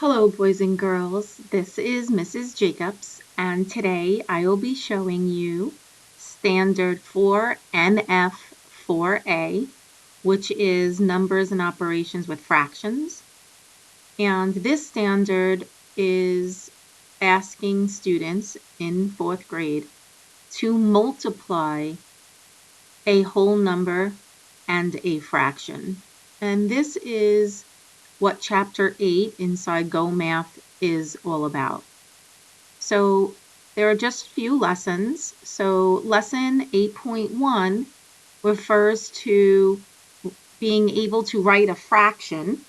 Hello, boys and girls. This is Mrs. Jacobs, and today I will be showing you Standard 4 NF4A, which is numbers and operations with fractions. And this standard is asking students in 4th grade to multiply a whole number and a fraction. And this is what Chapter 8 inside Go Math is all about. So there are just a few lessons. So lesson 8.1 refers to being able to write a fraction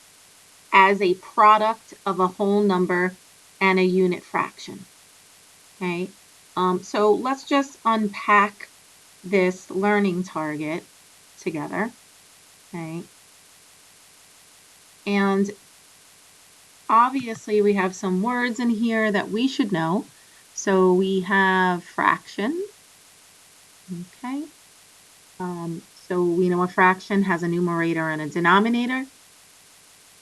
as a product of a whole number and a unit fraction. Okay, so let's just unpack this learning target together. Okay, and obviously we have some words in here that we should know. So we have fraction, okay? So we know a fraction has a numerator and a denominator,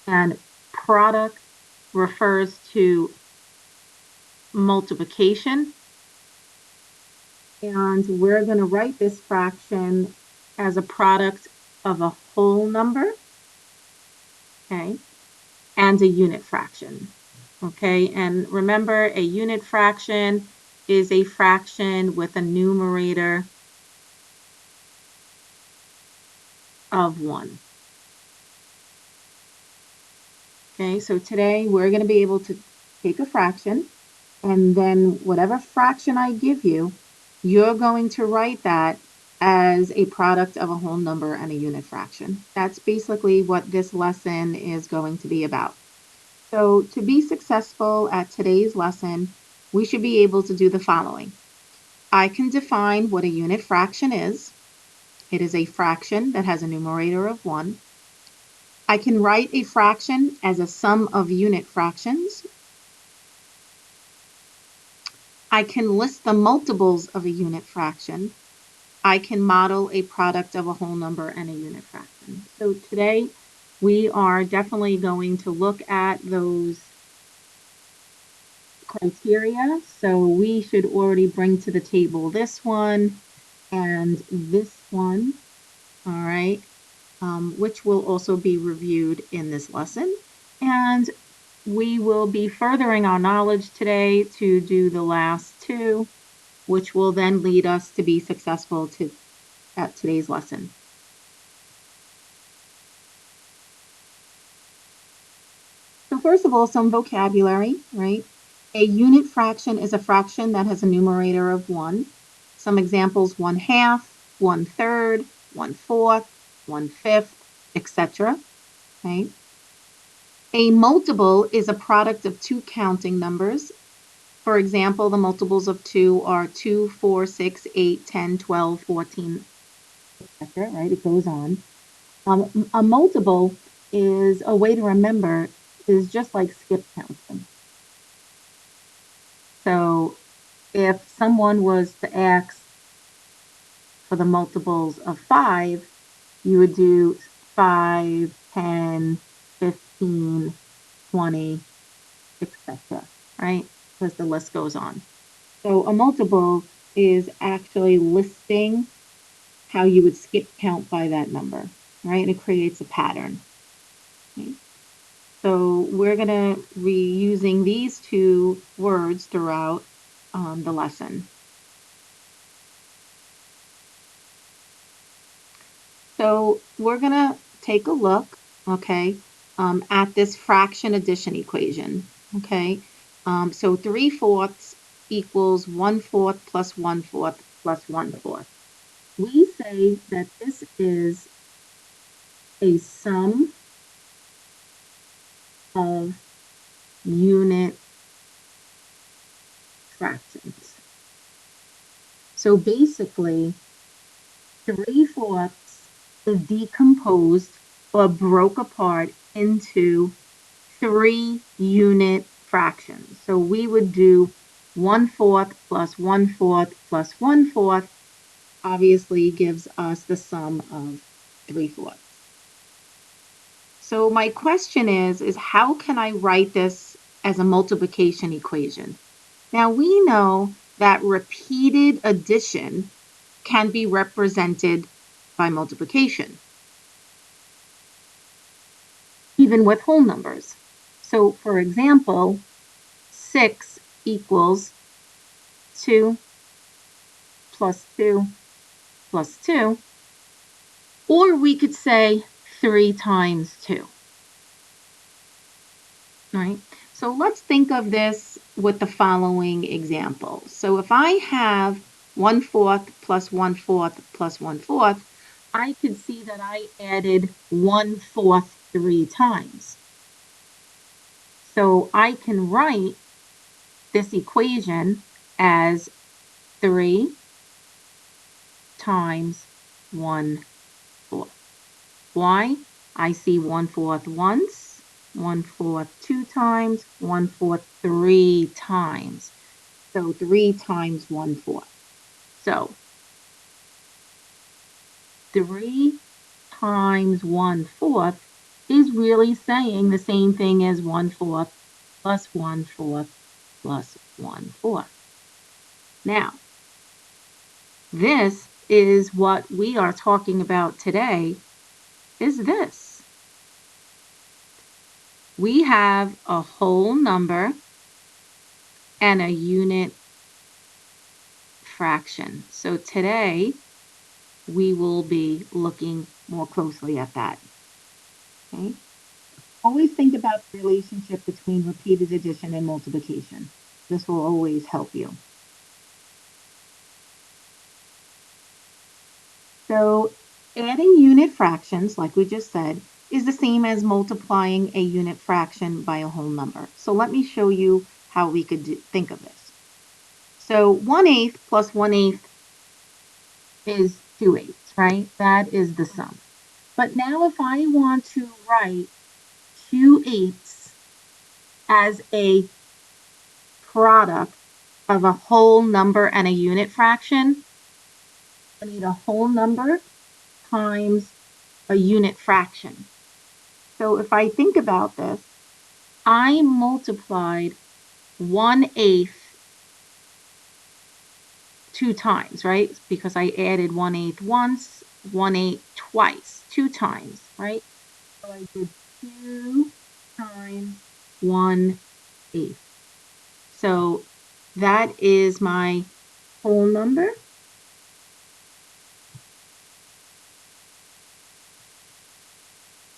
and product refers to multiplication. And we're going to write this fraction as a product of a whole number, okay, and a unit fraction, okay? And remember, a unit fraction is a fraction with a numerator of 1. Okay, so today we're going to be able to take a fraction, and then whatever fraction I give you, you're going to write that as a product of a whole number and a unit fraction. That's basically what this lesson is going to be about. So to be successful at today's lesson, we should be able to do the following. I can define what a unit fraction is. It is a fraction that has a numerator of 1. I can write a fraction as a sum of unit fractions. I can list the multiples of a unit fraction. I can model a product of a whole number and a unit fraction. So today we are definitely going to look at those criteria. So we should already bring to the table this one and this one, all right, which will also be reviewed in this lesson. And we will be furthering our knowledge today to do the last two, which will then lead us to be successful at today's lesson. So first of all, some vocabulary, right? A unit fraction is a fraction that has a numerator of 1. Some examples: 1/2, 1/3, 1/4, 1/5, etc. Okay? A multiple is a product of two counting numbers. For example, the multiples of 2 are 2, 4, 6, 8, 10, 12, 14, etc. Right? It goes on. A multiple is a way to remember is just like skip counting. So if someone was to ask for the multiples of 5, you would do 5, 10, 15, 20, etc. Right? Because the list goes on. So a multiple is actually listing how you would skip count by that number, right? And it creates a pattern. Okay? So we're going to be using these two words throughout the lesson. So we're going to take a look, okay, at this fraction addition equation, okay? So 3/4 equals 1/4 plus 1/4 plus 1/4. We say that this is a sum of unit fractions. So basically, 3/4 is decomposed or broke apart into 3 unit fractions. So we would do 1/4 plus 1/4 plus 1/4 obviously gives us the sum of 3/4. So my question is how can I write this as a multiplication equation. Now we know that repeated addition can be represented by multiplication, even with whole numbers. So for example, 6 equals 2 plus 2 plus 2, or we could say 3 times 2, right? So let's think of this with the following example. So if I have 1/4 plus 1/4 plus 1/4, I could see that I added 1/4 3 times. So I can write this equation as 3 times 1/4. Why? I see 1/4 once, 1/4 2 times, 1/4 3 times. So 3 times 1/4. So 3 times 1/4 is really saying the same thing as 1/4 plus 1/4 plus 1/4. Now, this is what we are talking about today, is this. We have a whole number and a unit fraction. So today we will be looking more closely at that. Okay? Always think about the relationship between repeated addition and multiplication. This will always help you. So adding unit fractions, like we just said, is the same as multiplying a unit fraction by a whole number. So let me show you how we could think of this. So 1/8 plus 1/8 is 2/8, right? That is the sum. But now if I want to write 2/8 as a product of a whole number and a unit fraction, I need a whole number times a unit fraction. So if I think about this, I multiplied 1/8 2 times, right? Because I added 1/8 once, 1/8 twice, 2 times, right? So I did 2 times 1/8. So that is my whole number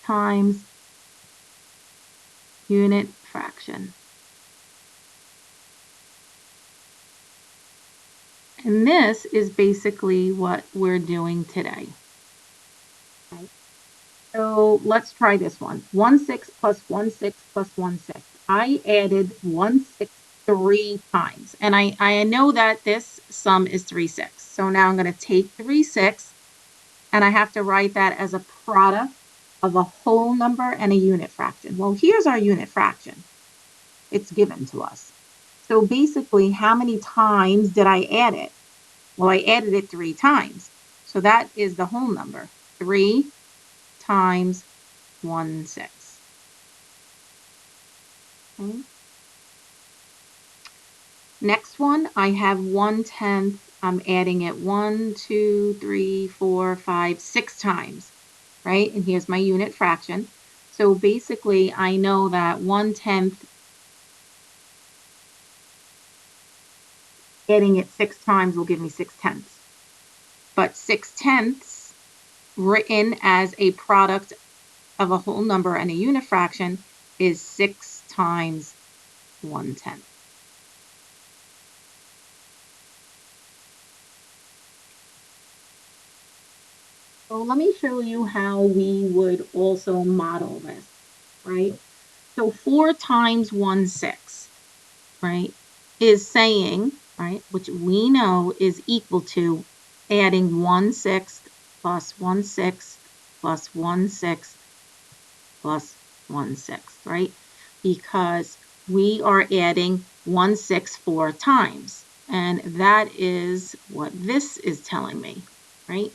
times unit fraction. And this is basically what we're doing today. Okay. So let's try this one. 1/6 plus 1/6 plus 1/6. I added 1/6 3 times. And I know that this sum is 3/6. So now I'm going to take 3/6 and I have to write that as a product of a whole number and a unit fraction. Well, here's our unit fraction. It's given to us. So basically, how many times did I add it? Well, I added it 3 times. So that is the whole number. 3 times 1/6. Okay. Next one, I have 1/10. I'm adding it 1, 2, 3, 4, 5, 6 times, right? And here's my unit fraction. So basically, I know that 1/10, adding it 6 times will give me 6/10. But 6/10 written as a product of a whole number and a unit fraction is 6 times 1/10. So let me show you how we would also model this, right? So 4 times 1/6, right, is saying, right, which we know is equal to adding 1/6 plus 1/6 plus 1/6 plus 1/6, right? Because we are adding 1/6 4 times. And that is what this is telling me, right?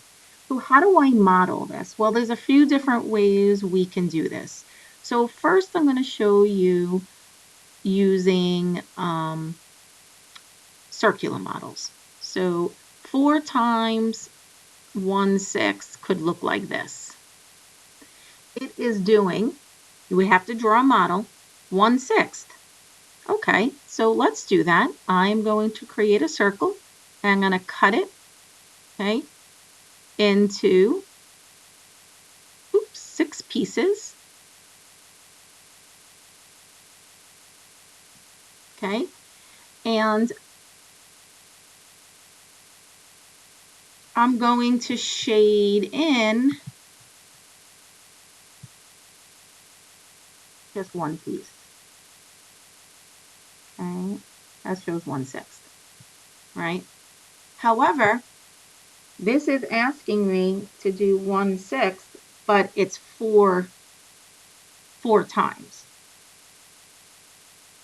So how do I model this? Well, there's a few different ways we can do this. So first I'm going to show you using circular models. So 4 times 1/6 could look like this. It is doing, we have to draw a model, 1/6. Okay, so let's do that. I'm going to create a circle and I'm going to cut it, okay, into 6 pieces. Okay, and I'm going to shade in just one piece. Okay, that shows 1/6, right? However, this is asking me to do 1/6, but it's four times.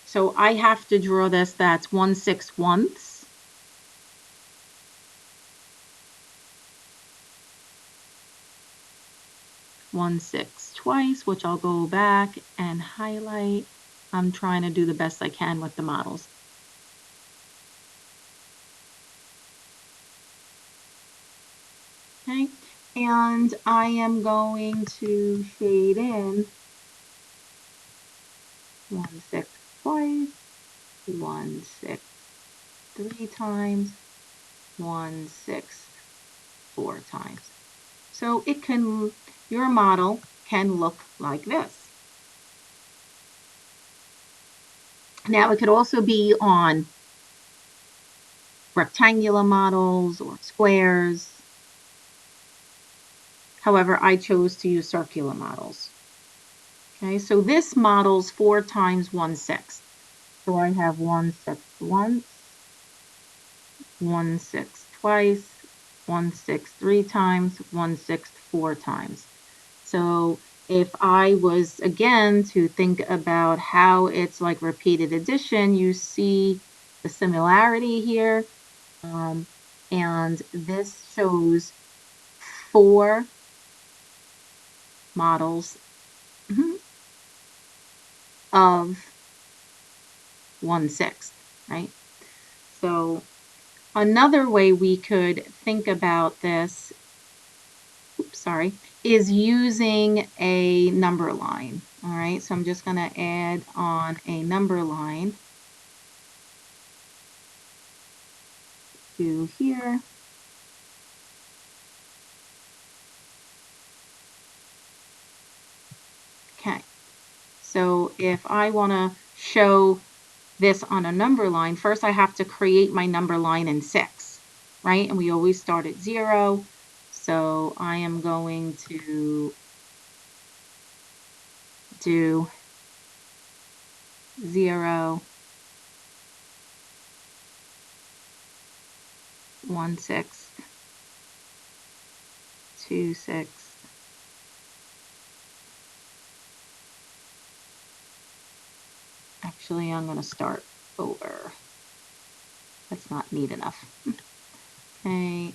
So I have to draw this, that's 1/6 once. One-six twice, which I'll go back and highlight. I'm trying to do the best I can with the models. Okay, and I am going to shade in 1/6 twice, 1/6 3 times, 1/6 4 times. So it can, your model can look like this. Now it could also be on rectangular models or squares. However, I chose to use circular models. Okay, so this model's 4 times 1/6. So I have 1/6 once, 1/6 twice, 1/6 3 times, 1/6 4 times. So if I was, again, to think about how it's like repeated addition, you see the similarity here. And this shows 4 models of 1/6, right? So another way we could think about this, is using a number line. All right, so I'm just going to add on a number line to here. Okay, so if I want to show this on a number line, first I have to create my number line in 6, right? And we always start at 0. So I am going to do 0, 1/6, 2/6. Actually, I'm going to start over. That's not neat enough. Okay.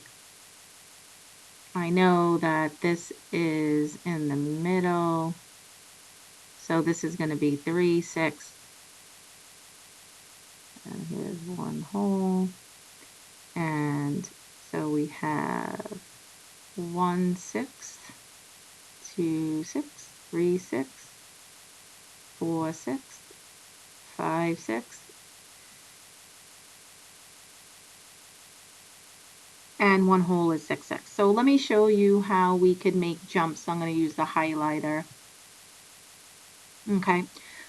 I know that this is in the middle. So this is going to be 3/6. And here's one whole. And so we have 1/6, 2/6, 3/6, 4/6, 5/6. And one whole is 6/6. So let me show you how we could make jumps. I'm going to use the highlighter. Okay,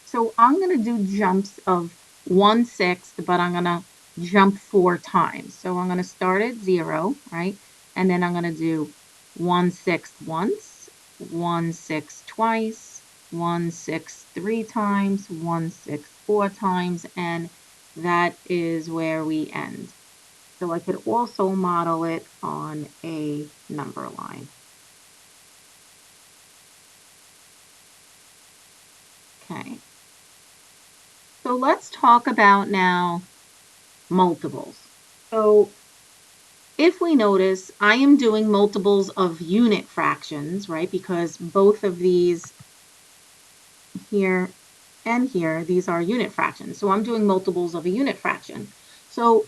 so I'm going to do jumps of 1/6, but I'm going to jump 4 times. So I'm going to start at 0, right? And then I'm going to do 1/6 once, 1/6 twice, 1/6 3 times, 1/6 4 times, and that is where we end. So I could also model it on a number line. Okay. So let's talk about now multiples. So if we notice, I am doing multiples of unit fractions, right? Because both of these here and here, these are unit fractions. So I'm doing multiples of a unit fraction. So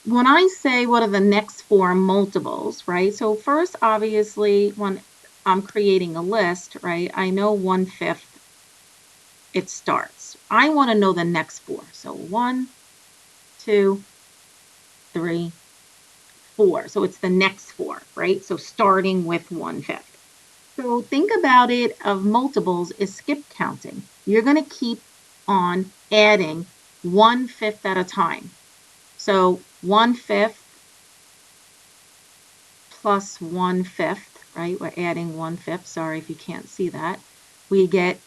when I say what are the next four multiples, right? So first, obviously, when I'm creating a list, right, I know 1/5 it starts. I want to know the next four. So 1, 2, 3, 4. So it's the next four, right? So starting with 1/5. So think about it of multiples is skip counting. You're going to keep on adding 1/5 at a time. So 1/5 plus 1/5, right? We're adding 1/5. Sorry if you can't see that. We get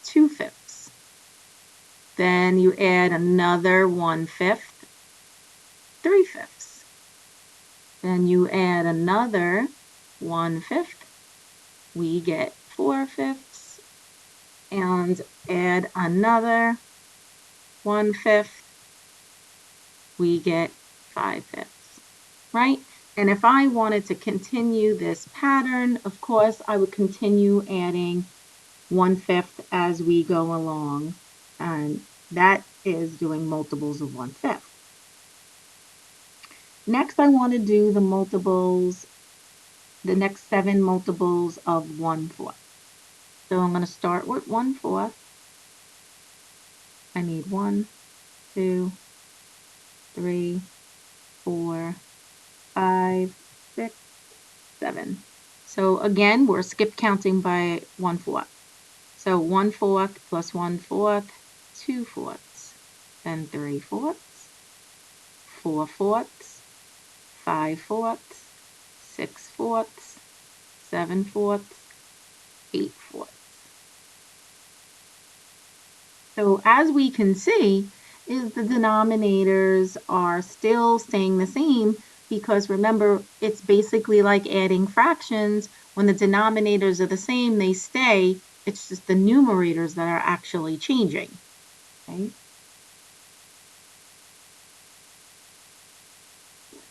2/5. Then you add another 1/5, 3/5. Then you add another 1/5. We get 4/5. And add another 1/5. We get 5/5, right? And if I wanted to continue this pattern, of course, I would continue adding 1/5 as we go along. And that is doing multiples of 1/5. Next, I want to do the multiples, the next 7 multiples of 1/4. So I'm going to start with 1/4. I need 1, 2, 3, 4, 5, 6, 7. So again, we're skip counting by 1/4. So 1/4 plus 1/4, 2/4, then 3/4, 4/4, 5/4, 6/4, 7/4, 8/4. So as we can see, is the denominators are still staying the same because remember, it's basically like adding fractions. When the denominators are the same, they stay. It's just the numerators that are actually changing. Okay?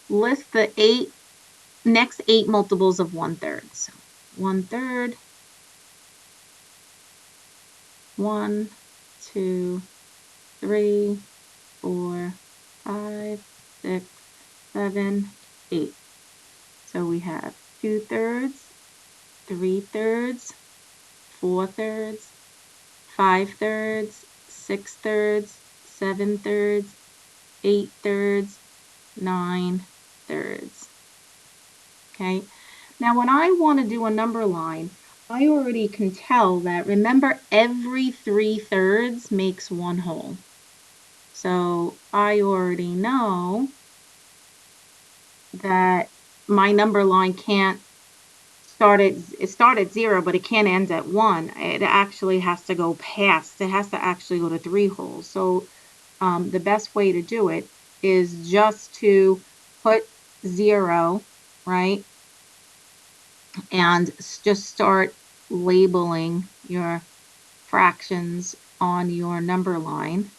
List the next 8 multiples of 1/3. So 1/3, 1, 2, 3, 4, 5, 6, 7, 8. So we have 2/3, 3/3, 4/3, 5/3, 6/3, 7/3, 8/3, 9/3. Okay. Now when I want to do a number line, I already can tell that, remember, every 3/3 makes one whole. So I already know that my number line can't start at 0, but it can't end at 1. It actually has to go past. It has to actually go to 3 wholes. So the best way to do it is just to put 0, right? And just start labeling your fractions on your number line.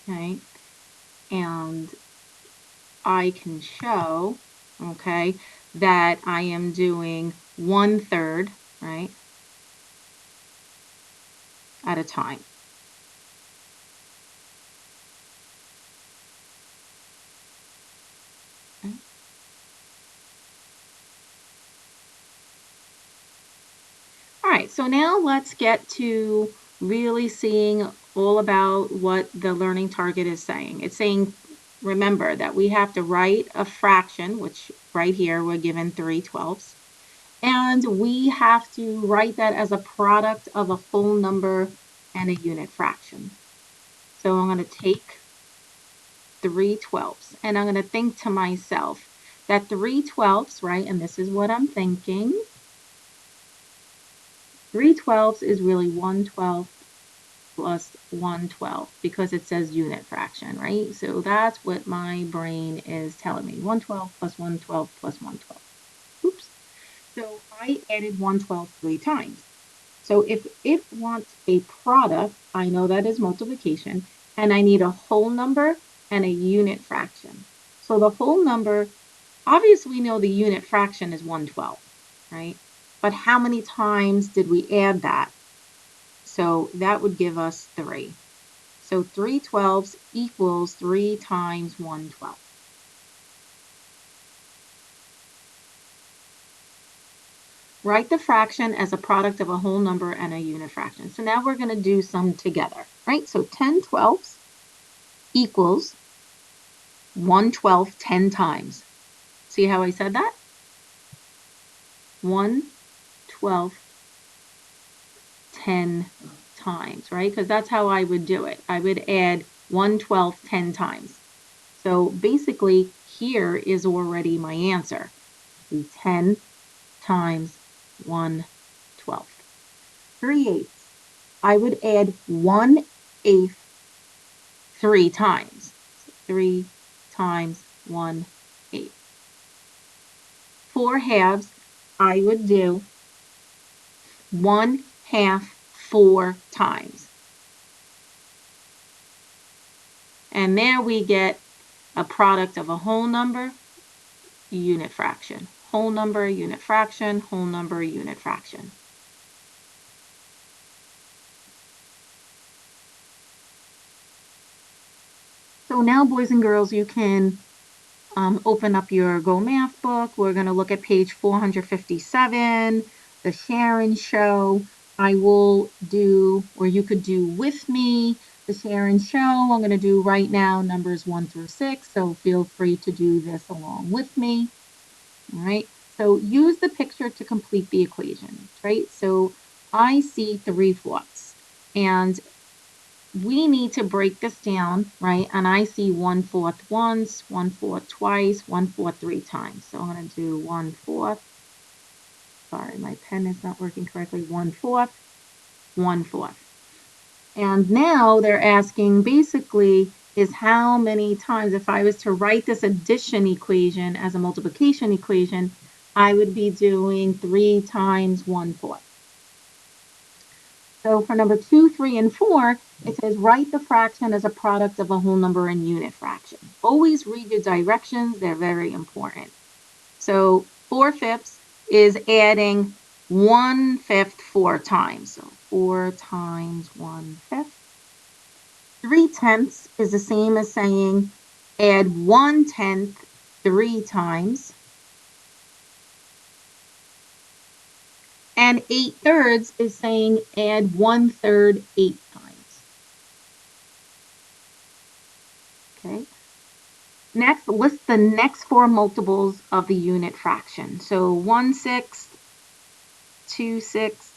Okay, and I can show, okay, that I am doing 1/3, right, at a time. Okay. All right, so now let's get to really seeing all about what the learning target is saying. It's saying, remember that we have to write a fraction, which right here we're given 3/12. And we have to write that as a product of a full number and a unit fraction. So I'm going to take 3/12 and I'm going to think to myself that 3/12, right, and this is what I'm thinking, 3/12 is really 1/12 plus 1/12 because it says unit fraction, right? So that's what my brain is telling me, 1/12 plus 1/12 plus 1/12. Oops. So I added 1/12 3 times. So if it wants a product, I know that is multiplication, and I need a whole number and a unit fraction. So the whole number, obviously we know the unit fraction is 1/12, right? But how many times did we add that? So that would give us 3. So 3/12 equals 3 times 1/12. Write the fraction as a product of a whole number and a unit fraction. So now we're going to do some together, right? So 10/12 equals 1/12 10 times. See how I said that? 1/12 10 times, right? Because that's how I would do it. I would add 1/12 10 times. So basically, here is already my answer. 10 times 1/12. 3/8. I would add 1/8 3 times. 3 times 1/8. 4 halves, I would do 1/2 4 times. And there we get a product of a whole number, unit fraction. Whole number, unit fraction, whole number, unit fraction. So now, boys and girls, you can open up your Go Math book. We're going to look at page 457, the Sharon Show. I will do, or you could do with me, the Sharon Show. I'm going to do right now numbers 1 through 6, so feel free to do this along with me. All right, so use the picture to complete the equation, right? So I see 3/4, and we need to break this down, right? And I see 1/4 once, 1/4 twice, 1/4 3 times. So I'm going to do 1/4. Sorry, my pen is not working correctly. 1/4, 1/4. And now they're asking basically is how many times, if I was to write this addition equation as a multiplication equation, I would be doing 3 times 1/4. So for number 2, 3, and 4, it says write the fraction as a product of a whole number and unit fraction. Always read your directions. They're very important. So 4/5 is adding 1/5 4 times. So 4 times 1/5. 3/10 is the same as saying add 1/10 3 times. And 8/3 is saying add 1/3 8 times. Okay. Next, list the next 4 multiples of the unit fraction. So 1/6, 2/6,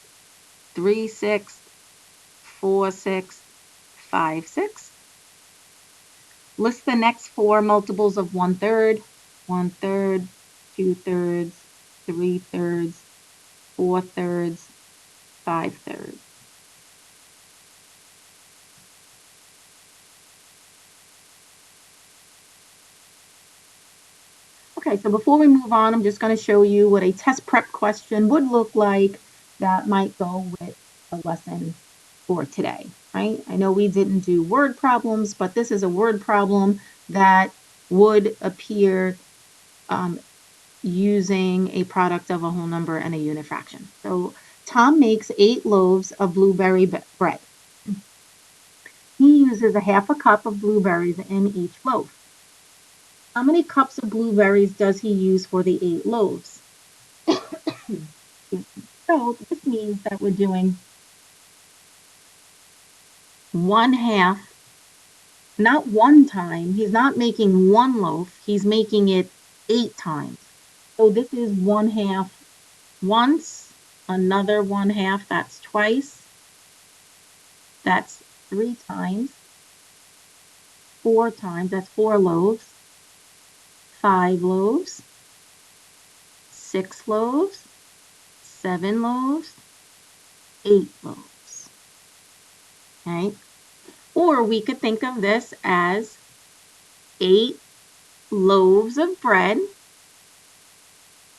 3/6, 4/6, 5/6. List the next 4 multiples of 1/3, 1/3, 2/3, 3/3, 4/3, 5/3. Okay, so before we move on, I'm just going to show you what a test prep question would look like that might go with the lesson for today, right? I know we didn't do word problems, but this is a word problem that would appear using a product of a whole number and a unit fraction. So Tom makes 8 loaves of blueberry bread. He uses a 1/2 cup of blueberries in each loaf. How many cups of blueberries does he use for the 8 loaves? So this means that we're doing 1/2, not one time. He's not making one loaf. He's making it 8 times. So this is 1/2 once, another 1/2, that's twice. That's 3 times. 4 times, that's 4 loaves. 5 loaves. 6 loaves. 7 loaves. 8 loaves. Okay? Or we could think of this as 8 loaves of bread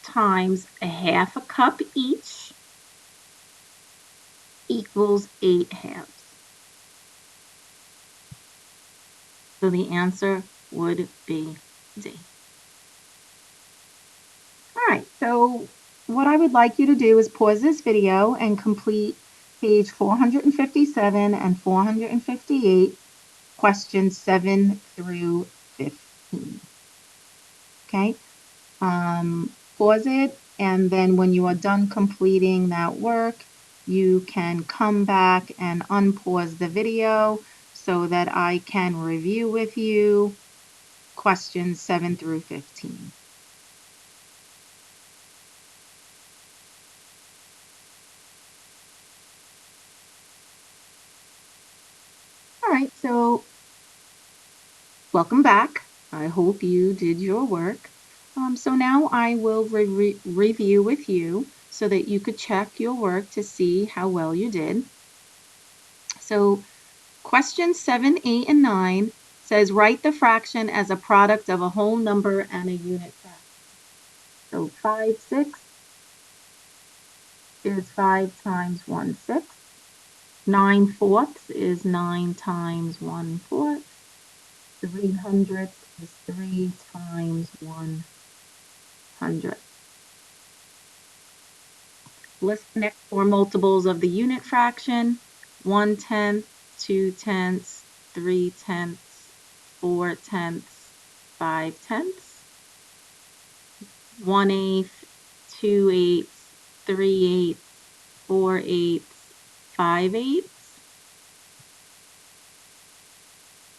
times a 1/2 cup each equals 8 halves. So the answer would be D. All right, so what I would like you to do is pause this video and complete page 457 and 458, questions 7 through 15. Okay, pause it, and then when you are done completing that work, you can come back and unpause the video so that I can review with you questions 7 through 15. All right, so welcome back. I hope you did your work. So now I will review with you so that you could check your work to see how well you did. So question 7, 8, and 9 says write the fraction as a product of a whole number and a unit fraction. So 5/6 is 5 times 1/6. 9/4 is 9 times 1/4. 300 is 3 times 100. List the next four multiples of the unit fraction: 1/10, 2/10, 3/10, 4/10, 5/10. 1/8, 2/8, 3/8, 4/8, 5/8.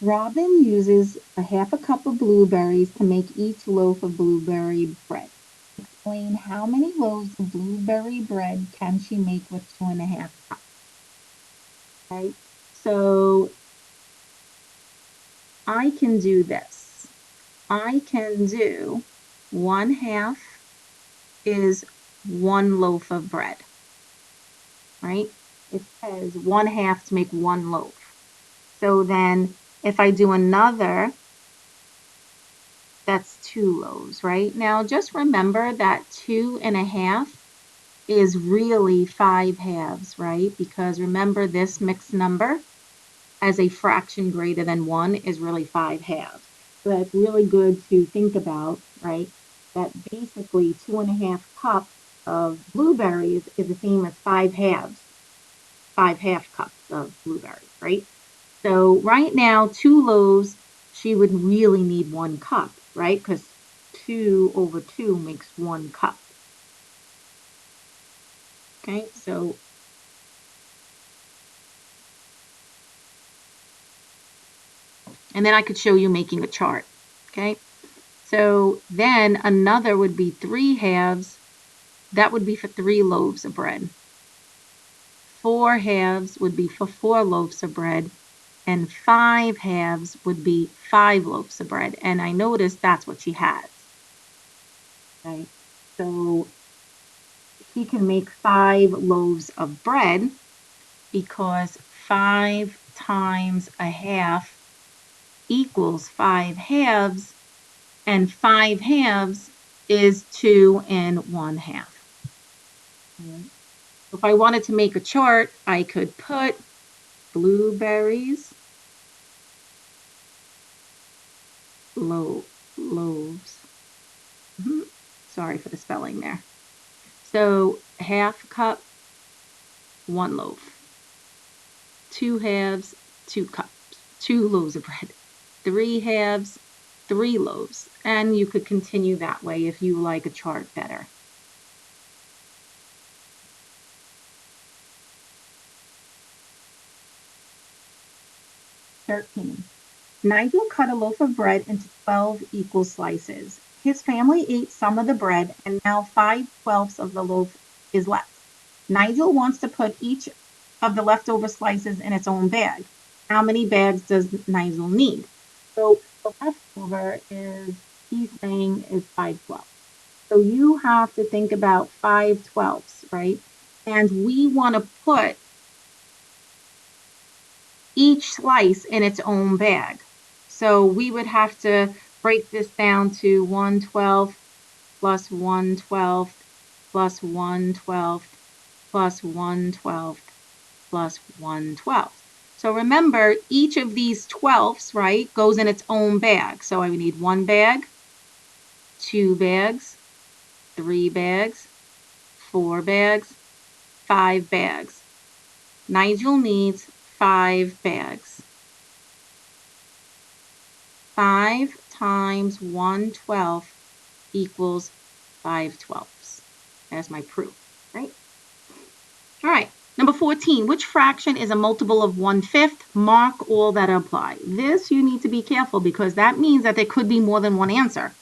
Robin uses a half a cup of blueberries to make each loaf of blueberry bread. Explain how many loaves of blueberry bread can she make with 2.5 cups. Okay, so I can do this. I can do 1/2 is 1 loaf of bread, right? It says 1/2 to make 1 loaf. So then if I do another, that's 2 loaves, right? Now just remember that 2.5 is really 5 halves, right? Because remember this mixed number as a fraction greater than 1 is really 5 halves. So that's really good to think about, right? That basically 2.5 cups of blueberries is the same as 5 halves, 5 half cups of blueberries, right? So right now, 2 loaves, she would really need 1 cup, right? Because 2 over 2 makes 1 cup. Okay, so and then I could show you making a chart. Okay, so then another would be 3 halves. That would be for 3 loaves of bread. 4 halves would be for 4 loaves of bread. And 5 halves would be 5 loaves of bread. And I noticed that's what she has. Okay, so she can make 5 loaves of bread because 5 times a half equals 5 halves, and 5 halves is 2 and 1/2. If I wanted to make a chart, I could put blueberries, loaves. Sorry for the spelling there. So half cup, 1 loaf. 2 halves, 2 cups, 2 loaves of bread. 3 halves, 3 loaves. And you could continue that way if you like a chart better. Nigel cut a loaf of bread into 12 equal slices. His family ate some of the bread, and now 5/12 of the loaf is left. Nigel wants to put each of the leftover slices in its own bag. How many bags does Nigel need? So the leftover is, he's saying, is 5/12. So you have to think about 5/12, right? And we want to put each slice in its own bag. So we would have to break this down to 1/12 plus 1/12 plus 1/12 plus 1/12 plus 1/12. So remember, each of these 12ths, right, goes in its own bag. So I would need 1 bag, 2 bags, 3 bags, 4 bags, 5 bags. Nigel needs 5 bags. 5 times 1/12 equals 5/12. That's my proof, right? All right. Number 14, which fraction is a multiple of 1/5? Mark all that apply. This you need to be careful because that means that there could be more than one answer.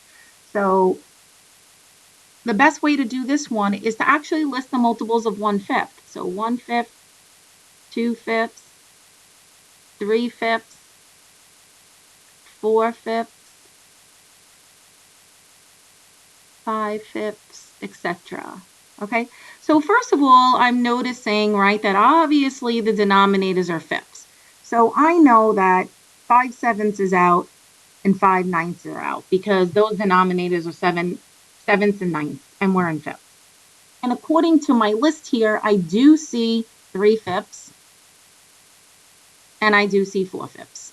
So the best way to do this one is to actually list the multiples of 1/5. So 1/5, 2/5, 3/5, 4/5, 5/5, etc. Okay, so first of all, I'm noticing, right, that obviously the denominators are fifths. So I know that 5/7 is out and 5/9 are out because those denominators are sevenths and ninths, and we're in fifths. And according to my list here, I do see 3/5 and I do see 4/5.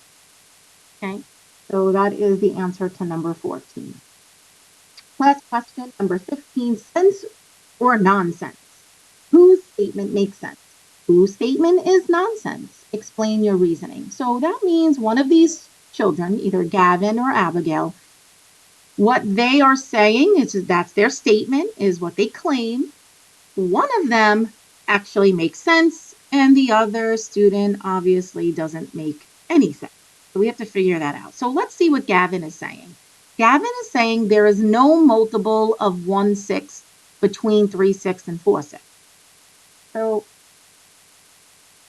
Okay, so that is the answer to number 14. Last question, number 15, sense or nonsense? Whose statement makes sense? Whose statement is nonsense? Explain your reasoning. So that means one of these children, either Gavin or Abigail, what they are saying is that's their statement, is what they claim. One of them actually makes sense, and the other student obviously doesn't make any sense. So we have to figure that out. So let's see what Gavin is saying. Gavin is saying there is no multiple of 1/6 between 3/6 and 4/6. So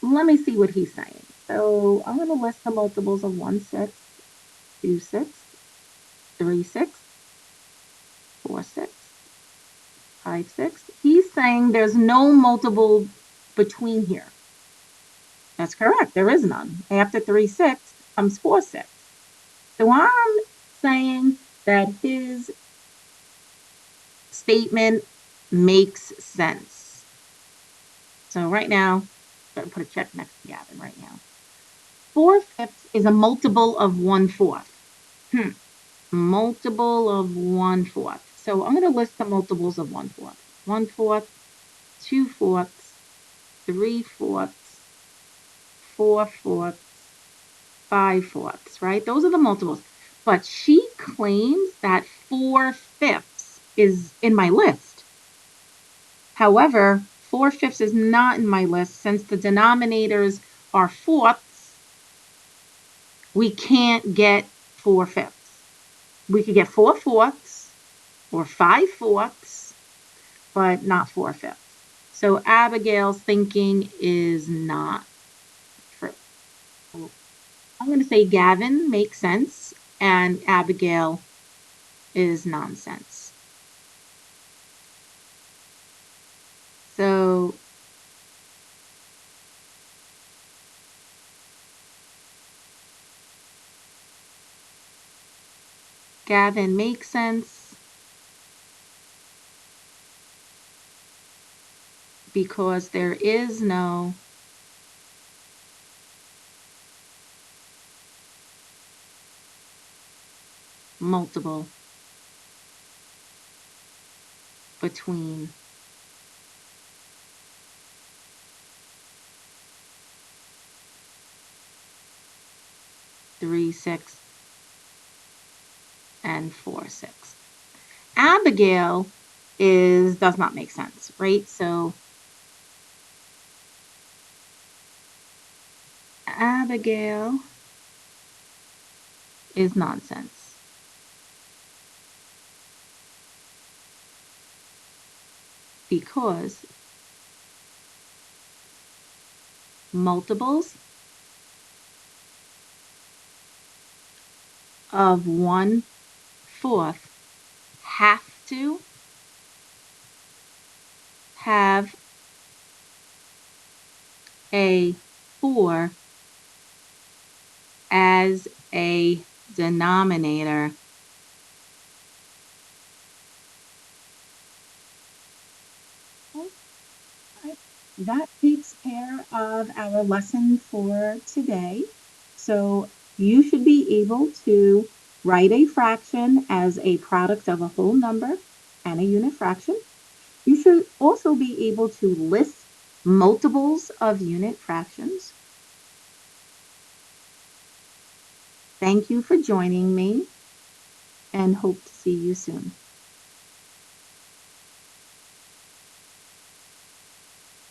let me see what he's saying. So I'm going to list the multiples of 1/6, 2/6, 3/6, 4/6, 5/6. He's saying there's no multiple between here. That's correct. There is none. After 3/6 comes 4/6. So I'm saying that his statement makes sense. So right now, I'm going to put a check next to Gavin right now. 4/5 is a multiple of 1/4. Multiple of 1/4. So I'm going to list the multiples of 1/4. 1/4, 2/4, 3/4, 4/4, 5/4, right? Those are the multiples. But she claims that 4/5 is in my list. However, 4/5 is not in my list since the denominators are fourths. We can't get 4/5. We could get 4/4 or 5/4, but not 4/5. So Abigail's thinking is not true. I'm going to say Gavin makes sense and Abigail is nonsense. So Gavin makes sense because there is no multiple between 3/6 and 4/6. Abigail does not make sense, right? So Abigail is nonsense because multiples of 1/4 have to have a 4 as a denominator. that takes care of our lesson for today. So you should be able to write a fraction as a product of a whole number and a unit fraction. You should also be able to list multiples of unit fractions. Thank you for joining me and hope to see you soon.